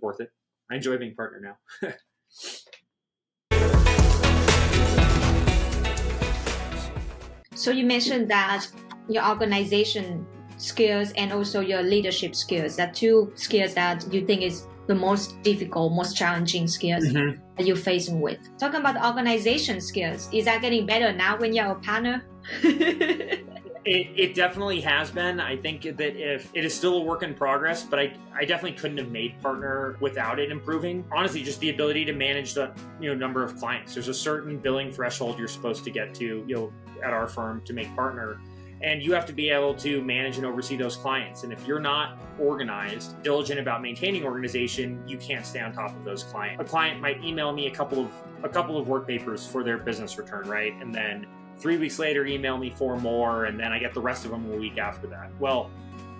worth it. I enjoy being partner now. So you mentioned that your organization skills and also your leadership skills are two skills that you think is the most difficult, most challenging skills that you're facing with. Talking about the organization skills, is that getting better now when you're a partner? It definitely has been. I think that if it is still a work in progress, but I definitely couldn't have made partner without it improving. Honestly, just the ability to manage the number of clients. There's a certain billing threshold you're supposed to get to at our firm to make partner. And you have to be able to manage and oversee those clients. And if you're not organized, diligent about maintaining organization, you can't stay on top of those clients. A client might email me a couple of work papers for their business return, right? And then 3 weeks later, email me 4 more, and then I get the rest of them a week after that. Well,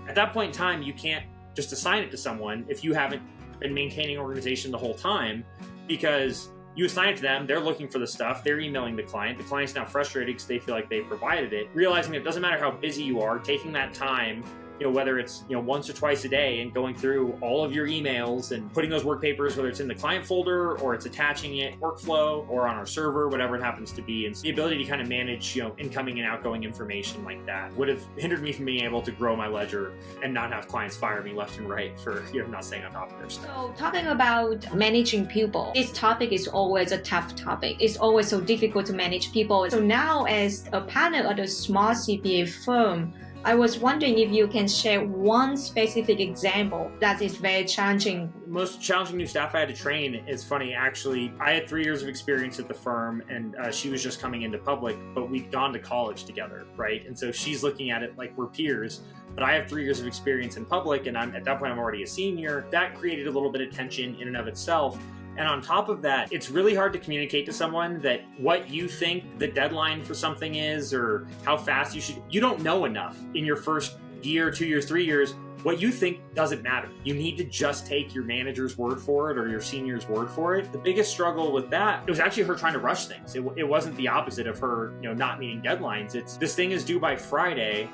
at that point in time, you can't just assign it to someone if you haven't been maintaining organization the whole time, because you assign it to them, they're looking for the stuff, they're emailing the client's now frustrated because they feel like they provided it. Realizing it doesn't matter how busy you are, taking that time, whether it's once or twice a day, and going through all of your emails and putting those work papers, whether it's in the client folder or it's attaching it workflow or on our server, whatever it happens to be. And the ability to kind of manage incoming and outgoing information like that would have hindered me from being able to grow my ledger and not have clients fire me left and right for not staying on top of their stuff. So talking about managing people, this topic is always a tough topic. It's always so difficult to manage people. So now as a partner at a small CPA firm, I was wondering if you can share one specific example that is very challenging. Most challenging new staff I had to train is funny. Actually, I had 3 years of experience at the firm, and she was just coming into public, but we'd gone to college together, right? And so she's looking at it like we're peers, but I have 3 years of experience in public, and at that point, I'm already a senior. That created a little bit of tension in and of itself. And on top of that, it's really hard to communicate to someone that what you think the deadline for something is or how fast you don't know enough in your first year, 2 years, 3 years. What you think doesn't matter. You need to just take your manager's word for it or your senior's word for it. The biggest struggle with that, it was actually her trying to rush things. It wasn't the opposite of her, not meeting deadlines. It's this thing is due by Friday.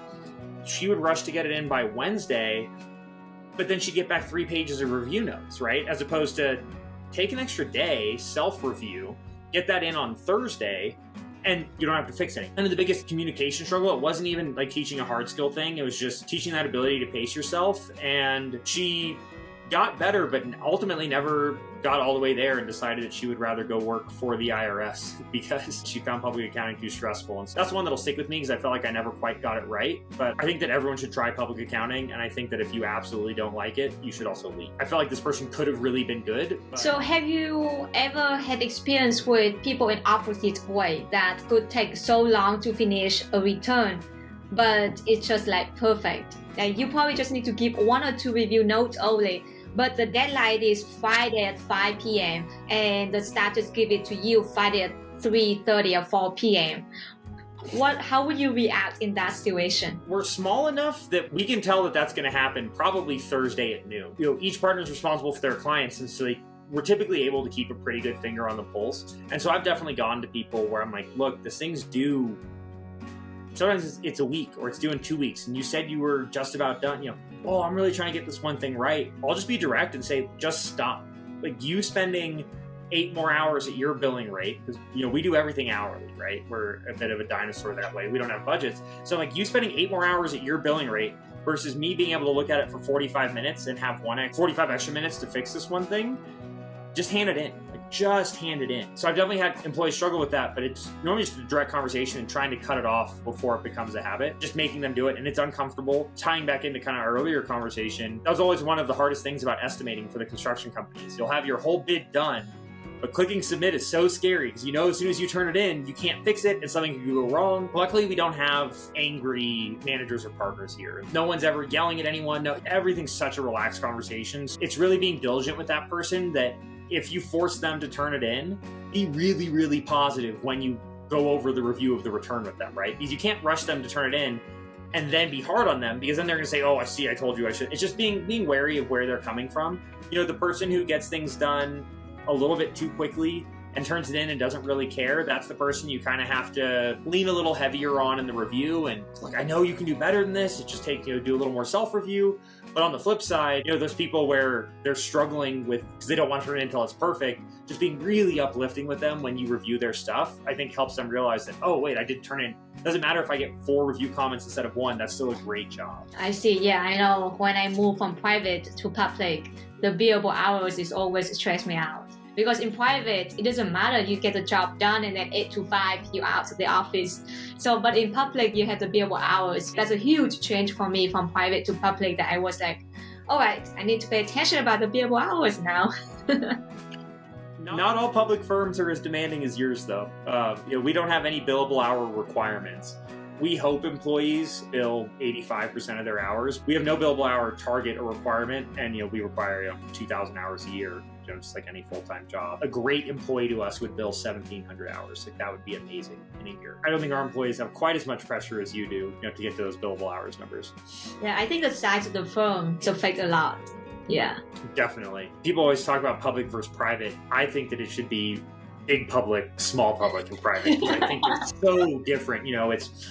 She would rush to get it in by Wednesday, but then she'd get back 3 pages of review notes, right? As opposed to take an extra day, self-review, get that in on Thursday, and you don't have to fix anything. And the biggest communication struggle, it wasn't even like teaching a hard skill thing. It was just teaching that ability to pace yourself. And she got better, but ultimately never got all the way there and decided that she would rather go work for the IRS because she found public accounting too stressful. And so that's one that'll stick with me because I felt like I never quite got it right. But I think that everyone should try public accounting. And I think that if you absolutely don't like it, you should also leave. I felt like this person could have really been good. So have you ever had experience with people in opposite way that could take so long to finish a return, but it's just like perfect? Like you probably just need to give 1 or 2 review notes only, but the deadline is Friday at 5 p.m. and the staff just give it to you Friday at 3:30 or 4 p.m. How would you react in that situation? We're small enough that we can tell that that's going to happen probably Thursday at noon. Each partner is responsible for their clients, and so we're typically able to keep a pretty good finger on the pulse. And so I've definitely gone to people where I'm like, look, this thing's due. Sometimes it's a week or it's due in 2 weeks, and you said you were just about done. Oh, I'm really trying to get this one thing right. I'll just be direct and say, just stop. Like you spending 8 more hours at your billing rate, because we do everything hourly, right? We're a bit of a dinosaur that way. We don't have budgets. So like you spending 8 more hours at your billing rate versus me being able to look at it for 45 minutes and have 45 extra minutes to fix this one thing, just hand it in. Just hand it in. So I've definitely had employees struggle with that, but it's normally just a direct conversation and trying to cut it off before it becomes a habit, just making them do it. And it's uncomfortable. Tying back into kind of our earlier conversation, that was always one of the hardest things about estimating for the construction companies. You'll have your whole bid done, but clicking submit is so scary because as soon as you turn it in, you can't fix it and something can go wrong. Luckily, we don't have angry managers or partners here. No one's ever yelling at anyone. No, everything's such a relaxed conversation. It's really being diligent with that person that if you force them to turn it in, be really, really positive when you go over the review of the return with them, right? Because you can't rush them to turn it in and then be hard on them because then they're going to say, oh, I told you I should. It's just being wary of where they're coming from. The person who gets things done a little bit too quickly and turns it in and doesn't really care, that's the person you kind of have to lean a little heavier on in the review. And look, I know you can do better than this. It just take, do a little more self-review. But on the flip side, those people where they're struggling with, because they don't want to turn it in until it's perfect, just being really uplifting with them when you review their stuff, I think helps them realize that, oh, wait, I did turn in. Doesn't matter if I get 4 review comments instead of 1, that's still a great job. I see. Yeah, I know when I move from private to public, the billable hours is always stress me out. Because in private, it doesn't matter. You get the job done and then 8 to 5, you're out of the office. But in public, you have the billable hours. That's a huge change for me from private to public that I was like, all right, I need to pay attention about the billable hours now. Not all public firms are as demanding as yours, though. We don't have any billable hour requirements. We hope employees bill 85% of their hours. We have no billable hour target or requirement, and we require 2,000 hours a year, just like any full-time job. A great employee to us would bill 1,700 hours. Like, that would be amazing in a year. I don't think our employees have quite as much pressure as you do, to get to those billable hours numbers. Yeah, I think the size of the firm affects a lot. Yeah, definitely. People always talk about public versus private. I think that it should be big public, small public, and private. I think it's so different. It's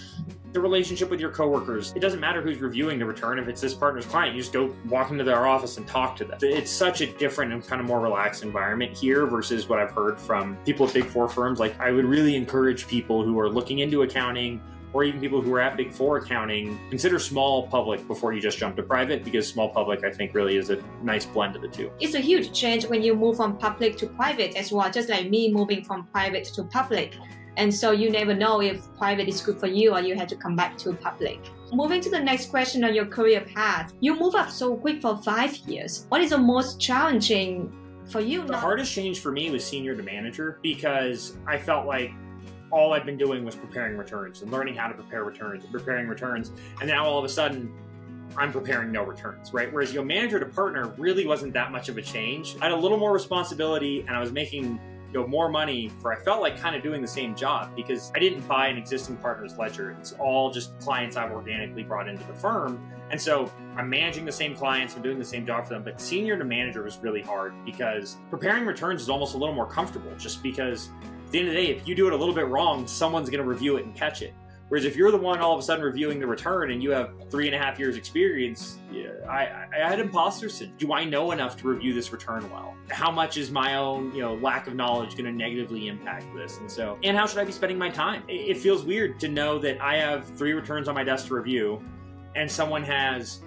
the relationship with your coworkers. It doesn't matter who's reviewing the return. If it's this partner's client, you just go walk into their office and talk to them. It's such a different and kind of more relaxed environment here versus what I've heard from people at Big Four firms. Like, I would really encourage people who are looking into accounting, or even people who are at Big Four accounting, consider small public before you just jump to private, because small public, I think, really is a nice blend of the two. It's a huge change when you move from public to private as well, just like me moving from private to public. And so you never know if private is good for you or you have to come back to public. Moving to the next question on your career path, you move up so quick for 5 years. What is the most challenging for you? The hardest change for me was senior to manager, because I felt like all I'd been doing was preparing returns and learning how to prepare returns and preparing returns. And now all of a sudden, I'm preparing no returns, right? Whereas manager to partner really wasn't that much of a change. I had a little more responsibility, and I was making more money I felt like kind of doing the same job, because I didn't buy an existing partner's ledger. It's all just clients I've organically brought into the firm. And so I'm managing the same clients, I'm doing the same job for them. But senior to manager was really hard, because preparing returns is almost a little more comfortable, just because at the end of the day, if you do it a little bit wrong, someone's going to review it and catch it. Whereas if you're the one all of a sudden reviewing the return and you have 3.5 years experience, I had imposter syndrome. Do I know enough to review this return well? How much is my own lack of knowledge going to negatively impact this? And how should I be spending my time? It feels weird to know that I have 3 returns on my desk to review, and someone has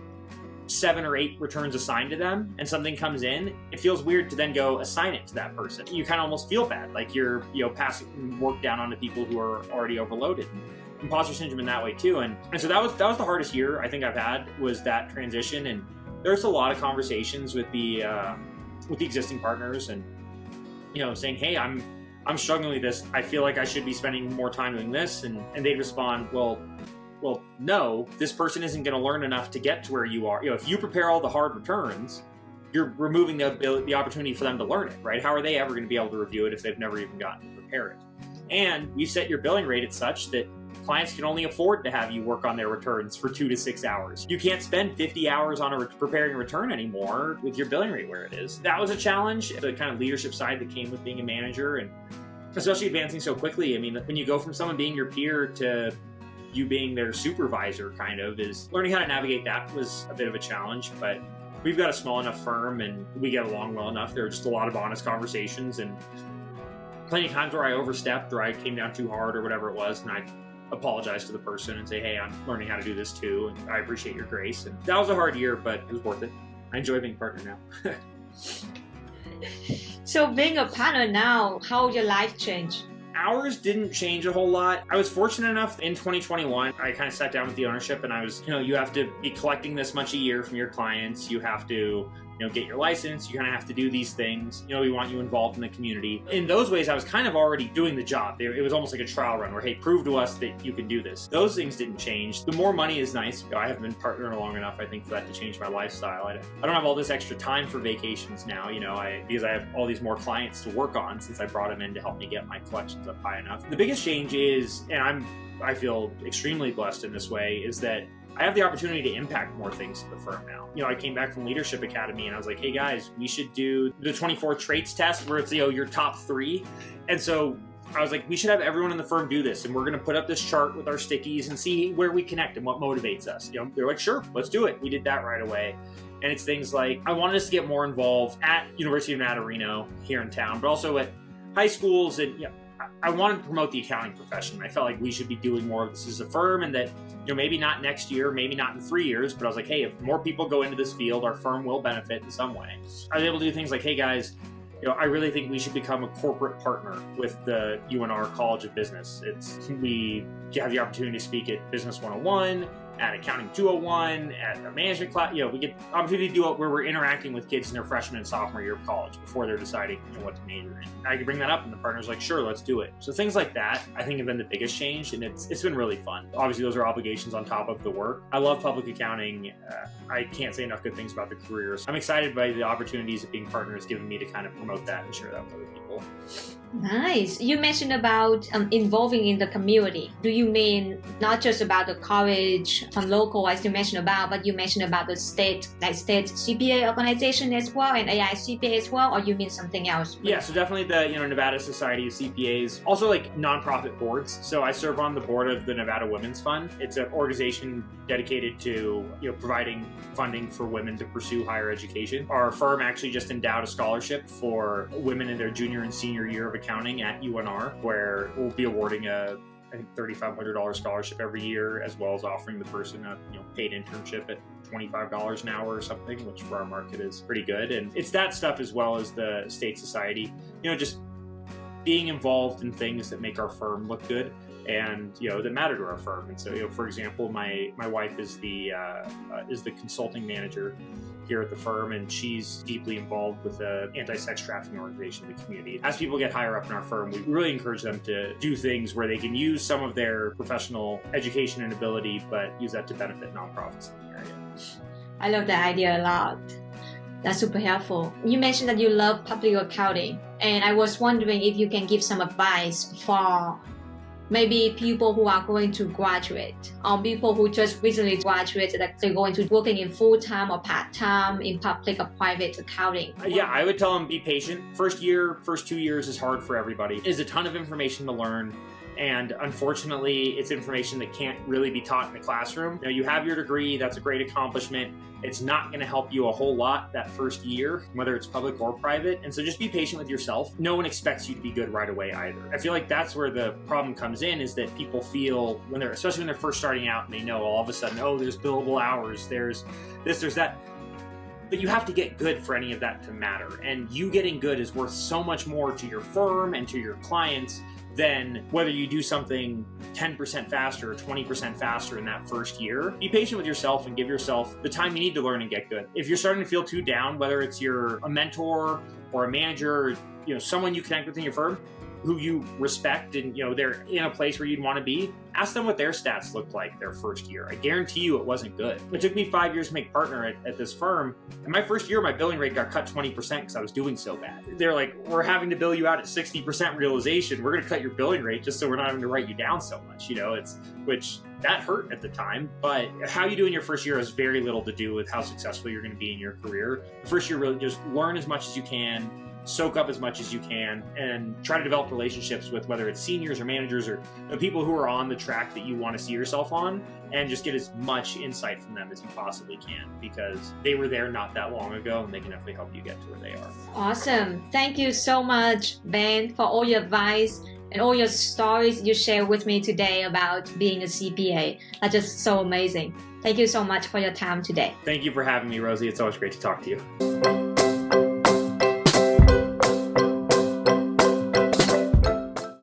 7 or 8 returns assigned to them, and something comes in. It feels weird to then go assign it to that person. You kind of almost feel bad, like you're passing work down onto people who are already overloaded. Imposter syndrome in that way too, and so that was the hardest year I think I've had, was that transition. And there's a lot of conversations with the existing partners, and saying, hey, I'm struggling with this. I feel like I should be spending more time doing this, and they'd respond, well, no, this person isn't going to learn enough to get to where you are. If you prepare all the hard returns, you're removing the opportunity for them to learn it, right? How are they ever going to be able to review it if they've never even gotten to prepare it? And we set your billing rate at such that clients can only afford to have you work on their returns for 2 to 6 hours. You can't spend 50 hours on preparing a return anymore with your billing rate where it is. That was a challenge, the kind of leadership side that came with being a manager, and especially advancing so quickly. I mean, when you go from someone being your peer to you being their supervisor, kind of, is learning how to navigate that was a bit of a challenge. But we've got a small enough firm and we get along well enough. There are just a lot of honest conversations, and plenty of times where I overstepped or I came down too hard or whatever it was, and I apologize to the person and say, hey, I'm learning how to do this too, and I appreciate your grace. And that was a hard year, but it was worth it. I enjoy being a partner now. So being a partner now, how your life changed? Hours didn't change a whole lot. I was fortunate enough in 2021, I kind of sat down with the ownership, and I was, you have to be collecting this much a year from your clients. You have to, get your license. You kind of have to do these things. We want you involved in the community. In those ways, I was kind of already doing the job. It was almost like a trial run where, hey, prove to us that you can do this. Those things didn't change. The more money is nice. I haven't been partnering long enough, I think, for that to change my lifestyle. I don't have all this extra time for vacations now, because I have all these more clients to work on since I brought them in to help me get my collections up high enough. The biggest change is, and I feel extremely blessed in this way, is that I have the opportunity to impact more things to the firm now. I came back from Leadership Academy and I was like, hey guys, we should do the 24 traits test where it's, your top 3. And so I was like, we should have everyone in the firm do this, and we're going to put up this chart with our stickies and see where we connect and what motivates us. They're like, sure, let's do it. We did that right away. And it's things like, I wanted us to get more involved at University of Nevada, Reno here in town, but also at high schools. And I wanted to promote the accounting profession. I felt like we should be doing more of this as a firm, and that, maybe not next year, maybe not in 3 years, but I was like, hey, if more people go into this field, our firm will benefit in some way. I was able to do things like, hey guys, I really think we should become a corporate partner with the UNR College of Business. We have the opportunity to speak at Business 101, at Accounting 201, at a management class. We get opportunity to do it where we're interacting with kids in their freshman and sophomore year of college before they're deciding what to major in. I could bring that up, and the partner's like, sure, let's do it. So things like that, I think, have been the biggest change, and it's been really fun. Obviously, those are obligations on top of the work. I love public accounting. I can't say enough good things about the careers. I'm excited by the opportunities that being partner has given me to kind of promote that and share that with other people. Nice. You mentioned about involving in the community. Do you mean not just about the college and local, as you mentioned about, but you mentioned about the state CPA organization as well, and AI CPA as well, or you mean something else? Yeah, so definitely the Nevada Society of CPAs, also like nonprofit boards. So I serve on the board of the Nevada Women's Fund. It's an organization dedicated to providing funding for women to pursue higher education. Our firm actually just endowed a scholarship for women in their junior and senior year of accounting at UNR, where we'll be awarding a $3,500 scholarship every year, as well as offering the person a paid internship at $25 an hour or something, which for our market is pretty good. And it's that stuff, as well as the state society, just being involved in things that make our firm look good and that matter to our firm. And so for example, my wife is the consulting manager here at the firm, and she's deeply involved with the anti-sex trafficking organization in the community. As people get higher up in our firm, we really encourage them to do things where they can use some of their professional education and ability, but use that to benefit nonprofits in the area. I love that idea a lot. That's super helpful. You mentioned that you love public accounting, and I was wondering if you can give some advice for maybe people who are going to graduate, or people who just recently graduated, that they're going to be working in full-time or part-time in public or private accounting. Yeah, I would tell them be patient. First 2 years is hard for everybody. There's a ton of information to learn. And unfortunately, it's information that can't really be taught in the classroom. You have your degree, that's a great accomplishment. It's not going to help you a whole lot that first year, whether it's public or private. And so just be patient with yourself. No one expects you to be good right away either. I feel like that's where the problem comes in, is that people feel especially when they're first starting out, and they know all of a sudden, there's billable hours, there's this, there's that. But you have to get good for any of that to matter. And you getting good is worth so much more to your firm and to your clients than whether you do something 10% faster or 20% faster in that first year. Be patient with yourself and give yourself the time you need to learn and get good. If you're starting to feel too down, whether it's a mentor or a manager, or, someone you connect with in your firm who you respect, and they're in a place where you'd want to be, ask them what their stats looked like their first year. I guarantee you it wasn't good. It took me 5 years to make partner at this firm, and my first year my billing rate got cut 20% because I was doing so bad. They're like, we're having to bill you out at 60% realization. We're going to cut your billing rate just so we're not having to write you down so much. Which that hurt at the time, but how you do in your first year has very little to do with how successful you're going to be in your career. The first year, really just learn as much as you can, soak up as much as you can, and try to develop relationships with whether it's seniors or managers or the people who are on the track that you want to see yourself on, and just get as much insight from them as you possibly can, because they were there not that long ago, and they can definitely help you get to where they are. Awesome. Thank you so much, Ben, for all your advice and all your stories you shared with me today about being a CPA. That's just so amazing. Thank you so much for your time today. Thank you for having me, Rosie. It's always great to talk to you.